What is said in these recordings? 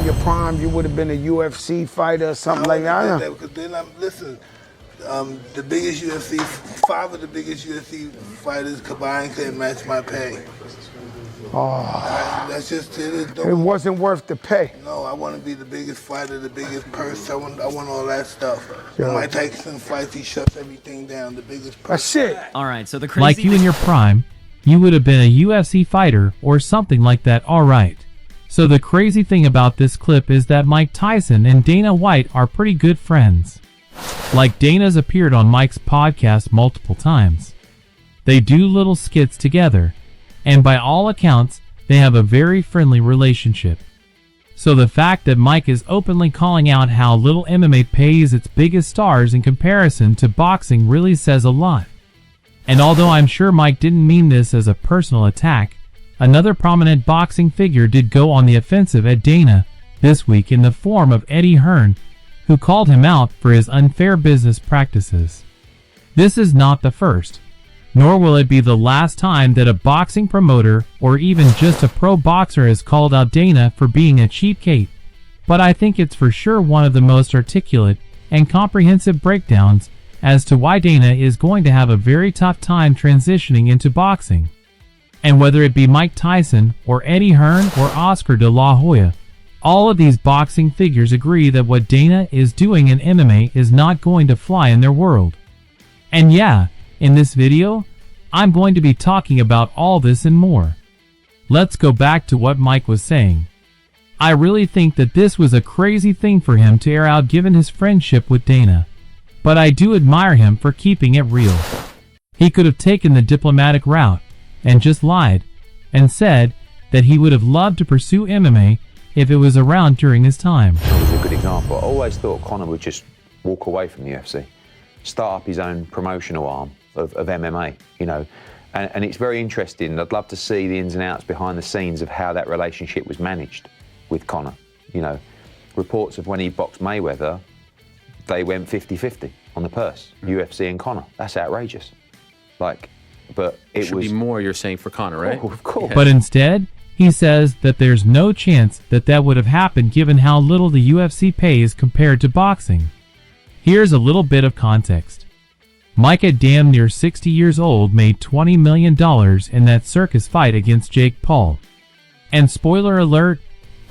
in your prime, you would have been a UFC fighter or something like that? Because then listen, the biggest UFC, 5 of the biggest UFC fighters combined couldn't match my pay. Oh. That's just it. It wasn't worth the pay. No, I want to be the biggest fighter, the biggest purse. I want all that stuff. Yeah. When Mike Tyson fights, he shuts everything down. The biggest purse. That's it. All right, so the crazy Like you in your prime, you would have been a UFC fighter or something like that. All right. So the crazy thing about this clip is that Mike Tyson and Dana White are pretty good friends. Like, Dana's appeared on Mike's podcast multiple times. They do little skits together, and by all accounts, they have a very friendly relationship. So the fact that Mike is openly calling out how little MMA pays its biggest stars in comparison to boxing really says a lot. And although I'm sure Mike didn't mean this as a personal attack, another prominent boxing figure did go on the offensive at Dana this week in the form of Eddie Hearn, who called him out for his unfair business practices. This is not the first, nor will it be the last time that a boxing promoter or even just a pro boxer has called out Dana for being a cheapskate, but I think it's for sure one of the most articulate and comprehensive breakdowns as to why Dana is going to have a very tough time transitioning into boxing. And whether it be Mike Tyson or Eddie Hearn or Oscar de la Hoya, all of these boxing figures agree that what Dana is doing in MMA is not going to fly in their world. And yeah, in this video, I'm going to be talking about all this and more. Let's go back to what Mike was saying. I really think that this was a crazy thing for him to air out given his friendship with Dana. But I do admire him for keeping it real. He could have taken the diplomatic route and just lied and said that he would have loved to pursue MMA if it was around during his time. It was a good example. I always thought Conor would just walk away from the UFC, start up his own promotional arm of MMA, you know. And it's very interesting. I'd love to see the ins and outs behind the scenes of how that relationship was managed with Conor. You know, reports of when he boxed Mayweather, they went 50-50 on the purse, UFC and Conor. That's outrageous. Like, but it should was be more, you're saying, for Conor, right? Oh, of course. Yeah. But instead, he says that there's no chance that that would have happened given how little the UFC pays compared to boxing. Here's a little bit of context. Mike at damn near 60 years old made $20 million in that circus fight against Jake Paul. And spoiler alert,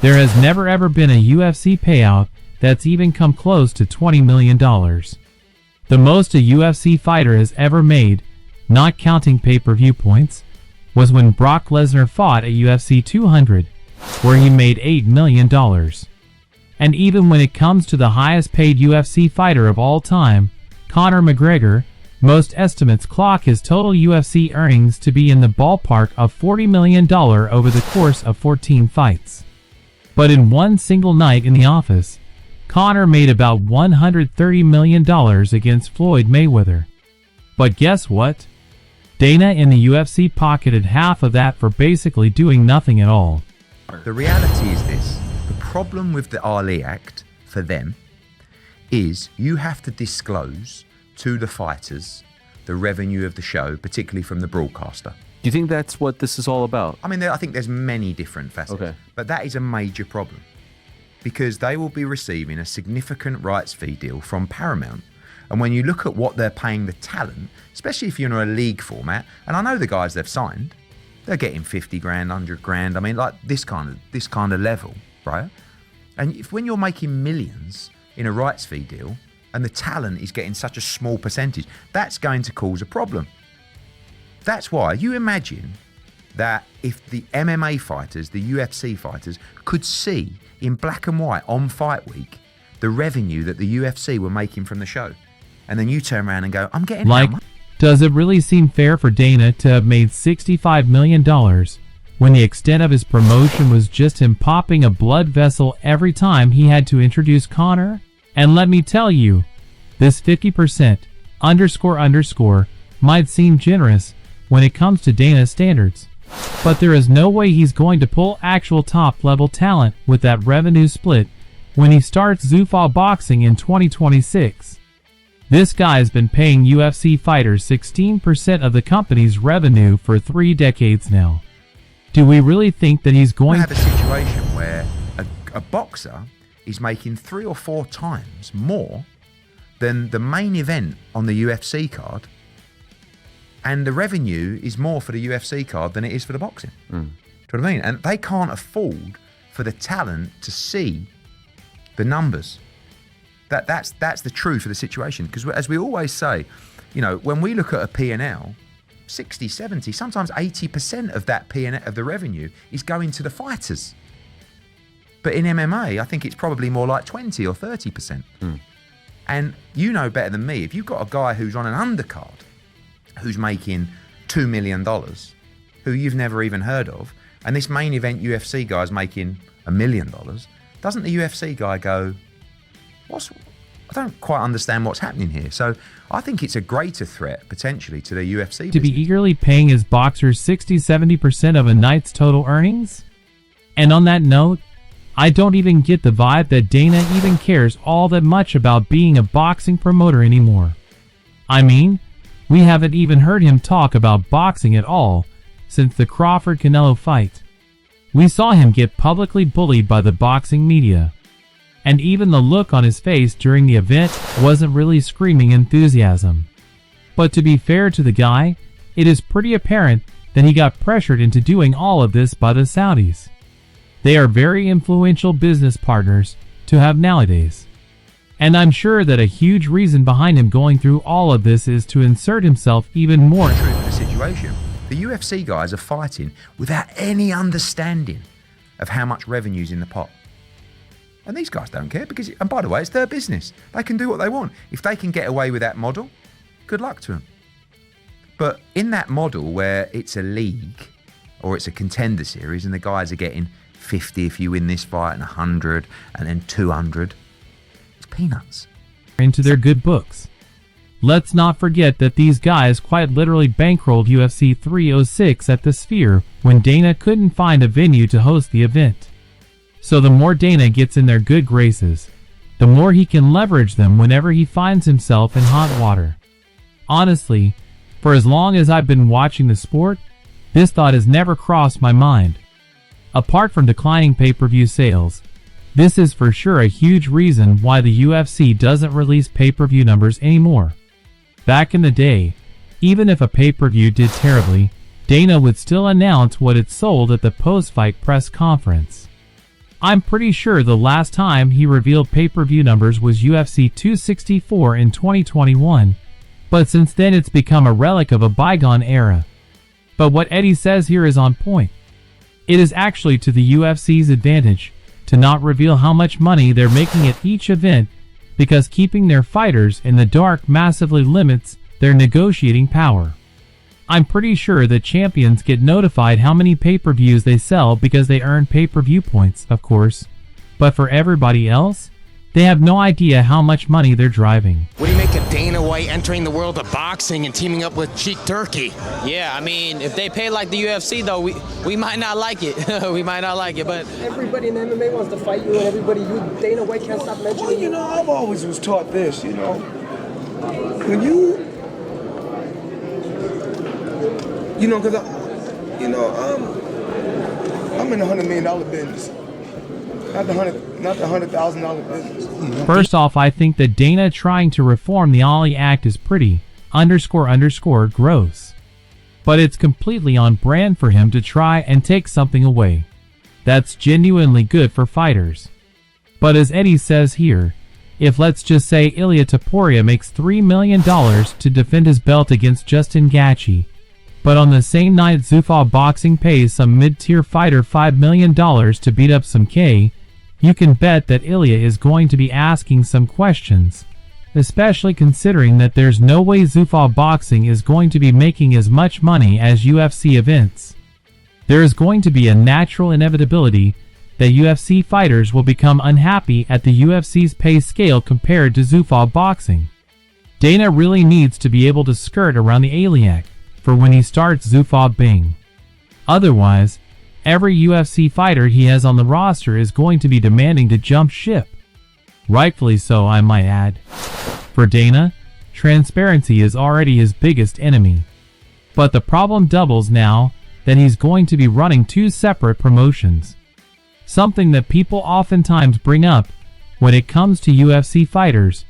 there has never ever been a UFC payout that's even come close to $20 million. The most a UFC fighter has ever made, not counting pay-per-view points, was when Brock Lesnar fought at UFC 200, where he made $8 million. And even when it comes to the highest paid UFC fighter of all time, Conor McGregor, most estimates clock his total UFC earnings to be in the ballpark of $40 million over the course of 14 fights. But in one single night in the office, Conor made about $130 million against Floyd Mayweather. But guess what? Dana in the UFC pocketed half of that for basically doing nothing at all. The reality is this. The problem with the Ali Act for them is you have to disclose to the fighters the revenue of the show, particularly from the broadcaster. Do you think that's what this is all about? I mean, I think there's many different facets, Okay. but that is a major problem because they will be receiving a significant rights fee deal from Paramount. And when you look at what they're paying the talent, especially if you're in a league format, and I know the guys they've signed, they're getting 50 grand, 100 grand. I mean, like this kind of level, right? And when you're making millions in a rights fee deal and the talent is getting such a small percentage, that's going to cause a problem. That's why you imagine that if the MMA fighters, the UFC fighters, could see in black and white on fight week the revenue that the UFC were making from the show, and then you turn around and go, I'm getting Like, does it really seem fair for Dana to have made $65 million when the extent of his promotion was just him popping a blood vessel every time he had to introduce Conor? And let me tell you, this 50% __ might seem generous when it comes to Dana's standards, but there is no way he's going to pull actual top-level talent with that revenue split when he starts Zuffa Boxing in 2026. This guy's been paying UFC fighters 16% of the company's revenue for 3 decades now. Do we really think that he's going to have a situation where a boxer is making 3 or 4 times more than the main event on the UFC card, and the revenue is more for the UFC card than it is for the boxing. Do you know what I mean? And they can't afford for the talent to see the numbers. That's the truth of the situation. Because as we always say, you know, when we look at a P&L, 60, 70, sometimes 80% of that P&L, of the revenue, is going to the fighters. But in MMA, I think it's probably more like 20 or 30%. And you know better than me, if you've got a guy who's on an undercard, who's making $2 million, who you've never even heard of, and this main event UFC guy's making $1 million, doesn't the UFC guy go, I don't quite understand what's happening here. So I think it's a greater threat, potentially, to the UFC To be business. eagerly paying his boxers 60-70% of a night's total earnings? And on that note, I don't even get the vibe that Dana even cares all that much about being a boxing promoter anymore. I mean, we haven't even heard him talk about boxing at all since the Crawford-Canelo fight. We saw him get publicly bullied by the boxing media. And even the look on his face during the event wasn't really screaming enthusiasm. But to be fair to the guy, it is pretty apparent that he got pressured into doing all of this by the Saudis. They are very influential business partners to have nowadays. And I'm sure that a huge reason behind him going through all of this is to insert himself even more. The truth of the situation. The UFC guys are fighting without any understanding of how much revenue's in the pot. And these guys don't care because, and by the way, it's their business. They can do what they want. If they can get away with that model, good luck to them. But in that model where it's a league or it's a contender series and the guys are getting 50 if you win this fight and 100 and then 200, it's peanuts. Into their good books. Let's not forget that these guys quite literally bankrolled UFC 306 at the Sphere when Dana couldn't find a venue to host the event. So the more Dana gets in their good graces, the more he can leverage them whenever he finds himself in hot water. Honestly, for as long as I've been watching the sport, this thought has never crossed my mind. Apart from declining pay-per-view sales, this is for sure a huge reason why the UFC doesn't release pay-per-view numbers anymore. Back in the day, even if a pay-per-view did terribly, Dana would still announce what it sold at the post-fight press conference. I'm pretty sure the last time he revealed pay-per-view numbers was UFC 264 in 2021, but since then it's become a relic of a bygone era. But what Eddie says here is on point. It is actually to the UFC's advantage to not reveal how much money they're making at each event, because keeping their fighters in the dark massively limits their negotiating power. I'm pretty sure that champions get notified how many pay-per-views they sell because they earn pay-per-view points, of course. But for everybody else, they have no idea how much money they're driving. What do you make of Dana White entering the world of boxing and teaming up with Cheek Turkey? Yeah, I mean, if they pay like the UFC, though, we might not like it. We might not like it, but everybody in the MMA wants to fight you, and everybody, Dana White can't stop mentioning well, you know, I've always was taught this, you know. When you know, because I'm in the $100 million business, not the $100,000 business. First off, I think that Dana trying to reform the Ollie Act is pretty _ gross. But it's completely on brand for him to try and take something away that's genuinely good for fighters. But as Eddie says here, if let's just say Ilia Topuria makes $3 million to defend his belt against Justin Gaethje, but on the same night Zuffa Boxing pays some mid-tier fighter $5 million to beat up some K, you can bet that Ilia is going to be asking some questions, especially considering that there's no way Zuffa Boxing is going to be making as much money as UFC events. There is going to be a natural inevitability that UFC fighters will become unhappy at the UFC's pay scale compared to Zuffa Boxing. Dana really needs to be able to skirt around the Aliac for when he starts Zuffa Bing. Otherwise, every UFC fighter he has on the roster is going to be demanding to jump ship. Rightfully so, I might add. For Dana, transparency is already his biggest enemy. But the problem doubles now that he's going to be running 2 separate promotions. something that people oftentimes bring up when it comes to UFC fighters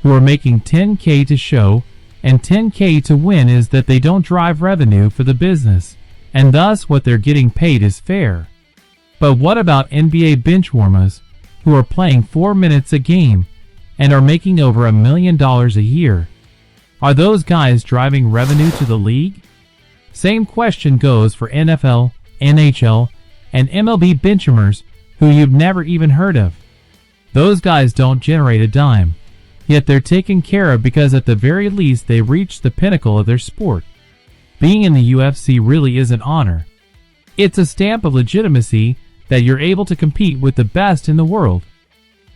who are making $10K to show and $10K to win is that they don't drive revenue for the business, and thus what they're getting paid is fair. But what about NBA benchwarmers who are playing 4 minutes a game and are making over $1 million a year? Are those guys driving revenue to the league? Same question goes for NFL, NHL, and MLB benchwarmers who you've never even heard of. Those guys don't generate a dime, yet they're taken care of because at the very least they reached the pinnacle of their sport. Being in the UFC really is an honor. It's a stamp of legitimacy that you're able to compete with the best in the world.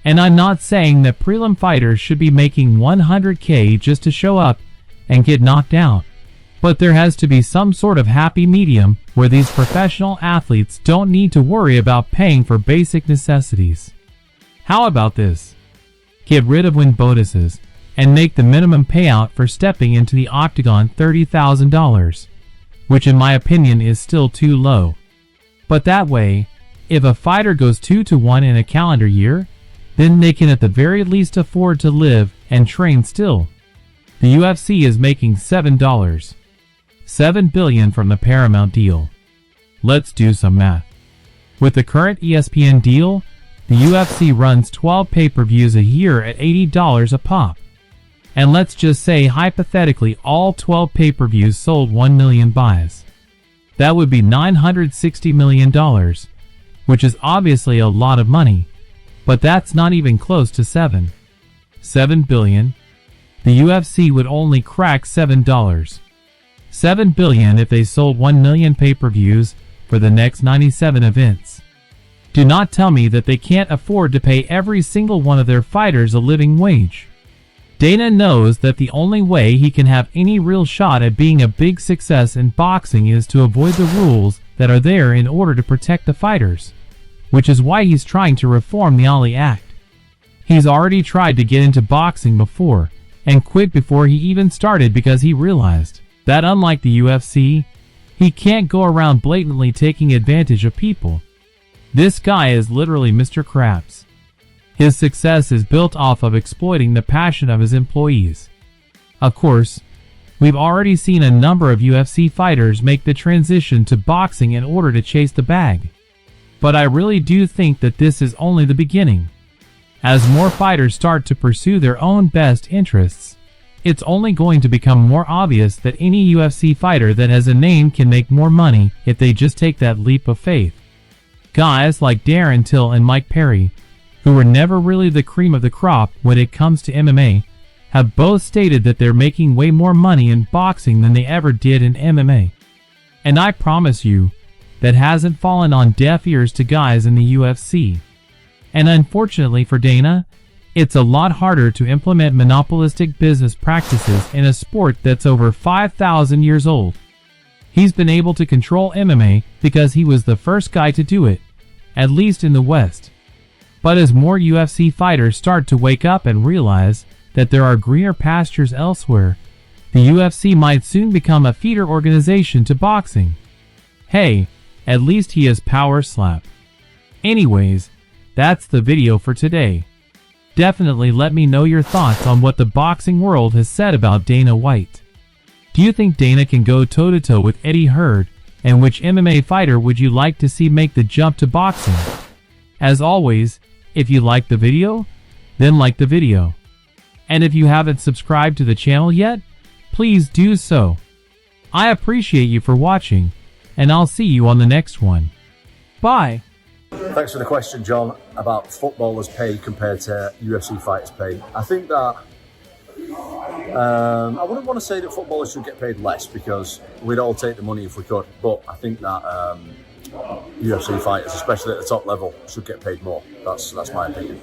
And I'm not saying that prelim fighters should be making $100K just to show up and get knocked out. But there has to be some sort of happy medium where these professional athletes don't need to worry about paying for basic necessities. How about this? Get rid of win bonuses and make the minimum payout for stepping into the octagon $30,000, which in my opinion is still too low. But that way, if a fighter goes 2-1 in a calendar year, then they can at the very least afford to live and train still. The UFC is making $7 billion from the Paramount deal. Let's do some math. With the current ESPN deal, the UFC runs 12 pay-per-views a year at $80 a pop. And let's just say hypothetically all 12 pay-per-views sold 1 million buys. That would be $960 million, which is obviously a lot of money, but that's not even close to $7 billion. The UFC would only crack $7 billion if they sold 1 million pay-per-views for the next 97 events. Do not tell me that they can't afford to pay every single one of their fighters a living wage. Dana knows that the only way he can have any real shot at being a big success in boxing is to avoid the rules that are there in order to protect the fighters, which is why he's trying to reform the Ali Act. He's already tried to get into boxing before, and quit before he even started because he realized that unlike the UFC, he can't go around blatantly taking advantage of people. This guy is literally Mr. Krabs. His success is built off of exploiting the passion of his employees. Of course, we've already seen a number of UFC fighters make the transition to boxing in order to chase the bag. But I really do think that this is only the beginning. As more fighters start to pursue their own best interests, it's only going to become more obvious that any UFC fighter that has a name can make more money if they just take that leap of faith. Guys like Darren Till and Mike Perry, who were never really the cream of the crop when it comes to MMA, have both stated that they're making way more money in boxing than they ever did in MMA. And I promise you, that hasn't fallen on deaf ears to guys in the UFC. And unfortunately for Dana, it's a lot harder to implement monopolistic business practices in a sport that's over 5,000 years old. He's been able to control MMA because he was the first guy to do it, at least in the West. But as more UFC fighters start to wake up and realize that there are greener pastures elsewhere, the UFC might soon become a feeder organization to boxing. Hey, at least he has power slap. Anyways, that's the video for today. Definitely let me know your thoughts on what the boxing world has said about Dana White. Do you think Dana can go toe-to-toe with Eddie Hearn, and which MMA fighter would you like to see make the jump to boxing? As always, if you liked the video, then like the video. And if you haven't subscribed to the channel yet, please do so. I appreciate you for watching, and I'll see you on the next one. Bye! Thanks for the question, John, about footballers' pay compared to UFC fighters' pay. I think that I wouldn't want to say that footballers should get paid less because we'd all take the money if we could, but I think that UFC fighters, especially at the top level, should get paid more. That's my opinion.